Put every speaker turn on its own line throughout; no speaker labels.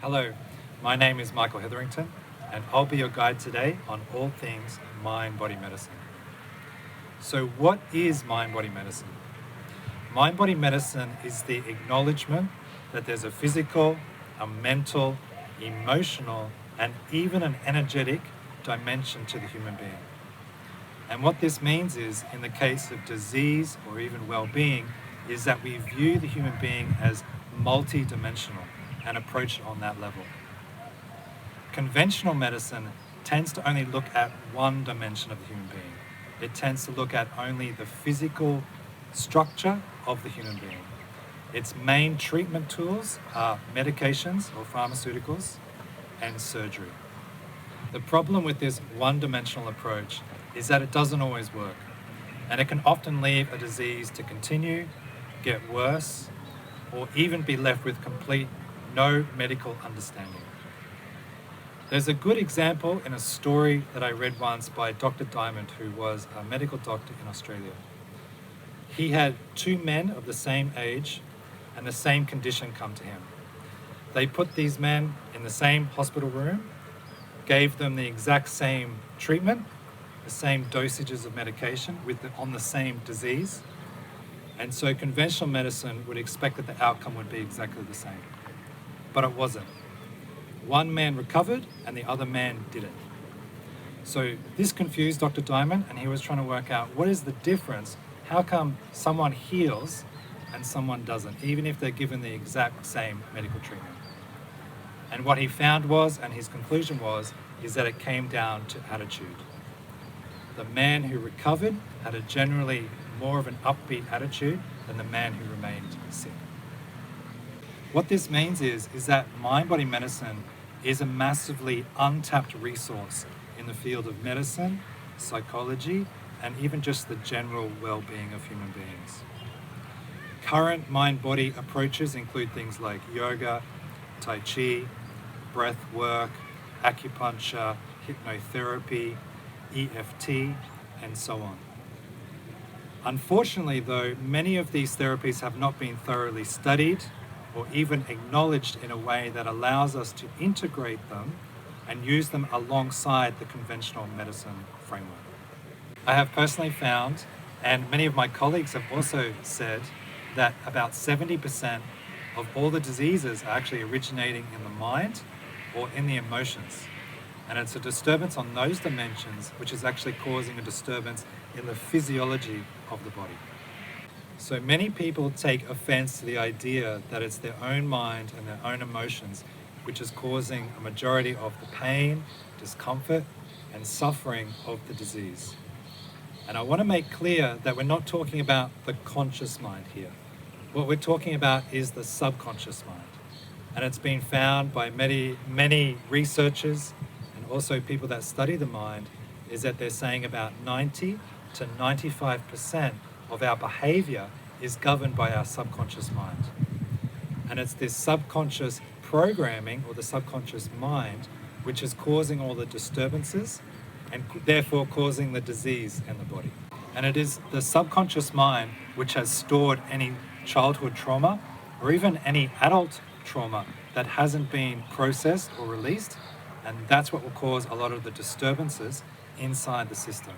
Hello, my name is Michael Hetherington, and I'll be your guide today on all things mind-body medicine. So what is mind-body medicine? Mind-body medicine is the acknowledgement that there's a physical, a mental, emotional, and even an energetic dimension to the human being. And what this means is, in the case of disease or even well-being, is that we view the human being as multi-dimensional and approach it on that level. Conventional medicine tends to only look at one dimension of the human being. It tends to look at only the physical structure of the human being. Its main treatment tools are medications or pharmaceuticals and surgery. The problem with this one-dimensional approach is that it doesn't always work, and it can often leave a disease to continue, get worse, or even be left with complete no medical understanding. There's a good example in a story that I read once by Dr. Diamond, who was a medical doctor in Australia. He had two men of the same age and the same condition come to him. They put these men in the same hospital room, gave them the exact same treatment, the same dosages of medication on the same disease. And so conventional medicine would expect that the outcome would be exactly the same. But it wasn't. One man recovered and the other man didn't. So this confused Dr. Diamond, and he was trying to work out what is the difference. How come someone heals and someone doesn't, even if they're given the exact same medical treatment? And what he found was, and his conclusion was, is that it came down to attitude. The man who recovered had a generally more of an upbeat attitude than the man who remained sick. What this means is that mind-body medicine is a massively untapped resource in the field of medicine, psychology, and even just the general well-being of human beings. Current mind-body approaches include things like yoga, tai chi, breath work, acupuncture, hypnotherapy, EFT, and so on. Unfortunately, though, many of these therapies have not been thoroughly studied or even acknowledged in a way that allows us to integrate them and use them alongside the conventional medicine framework. I have personally found, and many of my colleagues have also said, that about 70% of all the diseases are actually originating in the mind or in the emotions. And it's a disturbance on those dimensions which is actually causing a disturbance in the physiology of the body. So many people take offense to the idea that it's their own mind and their own emotions which is causing a majority of the pain, discomfort, and suffering of the disease. And I want to make clear that we're not talking about the conscious mind here. What we're talking about is the subconscious mind. And it's been found by many researchers and also people that study the mind, is that they're saying about 90 to 95% of our behavior is governed by our subconscious mind. And it's this subconscious programming or the subconscious mind which is causing all the disturbances and therefore causing the disease in the body. And it is the subconscious mind which has stored any childhood trauma or even any adult trauma that hasn't been processed or released, and that's what will cause a lot of the disturbances inside the system.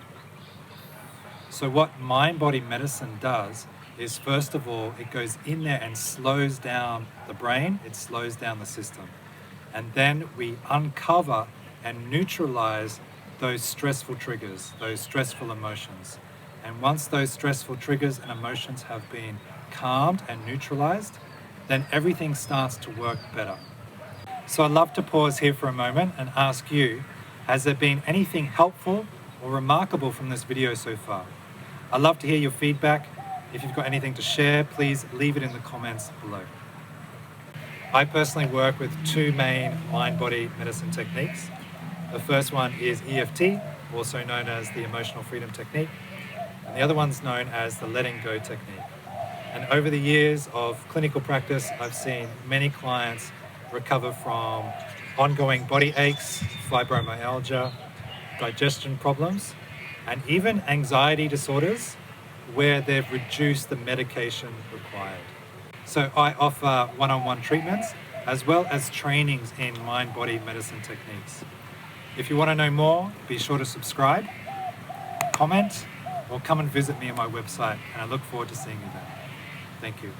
So what mind-body medicine does is, first of all, it goes in there and slows down the brain, it slows down the system. And then we uncover and neutralize those stressful triggers, those stressful emotions. And once those stressful triggers and emotions have been calmed and neutralized, then everything starts to work better. So I'd love to pause here for a moment and ask you, has there been anything helpful or remarkable from this video so far? I'd love to hear your feedback. If you've got anything to share, please leave it in the comments below. I personally work with two main mind-body medicine techniques. The first one is EFT, also known as the emotional freedom technique, and the other one's known as the letting go technique. And over the years of clinical practice, I've seen many clients recover from ongoing body aches, fibromyalgia, digestion problems, and even anxiety disorders where they've reduced the medication required. So I offer one-on-one treatments as well as trainings in mind-body medicine techniques. If you want to know more, be sure to subscribe, comment, or come and visit me on my website, and I look forward to seeing you there. Thank you.